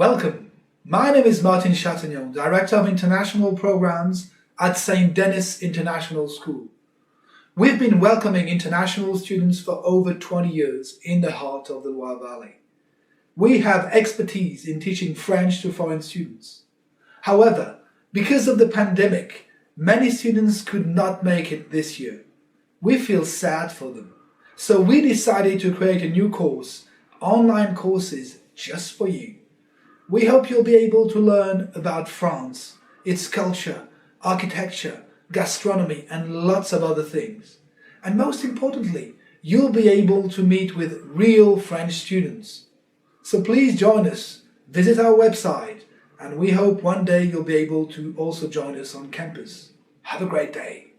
Welcome. My name is Martin Chatagnon, Director of International Programs at Saint-Denis International School. We've been welcoming international students for over 20 years in the heart of the Loire Valley. We have expertise in teaching French to foreign students. However, because of the pandemic, many students could not make it this year. We feel sad for them. So we decided to create a new course, online courses just for you. We hope you'll be able to learn about France, its culture, architecture, gastronomy, and lots of other things. And most importantly, you'll be able to meet with real French students. So please join us, visit our website, and we hope one day you'll be able to also join us on campus. Have a great day.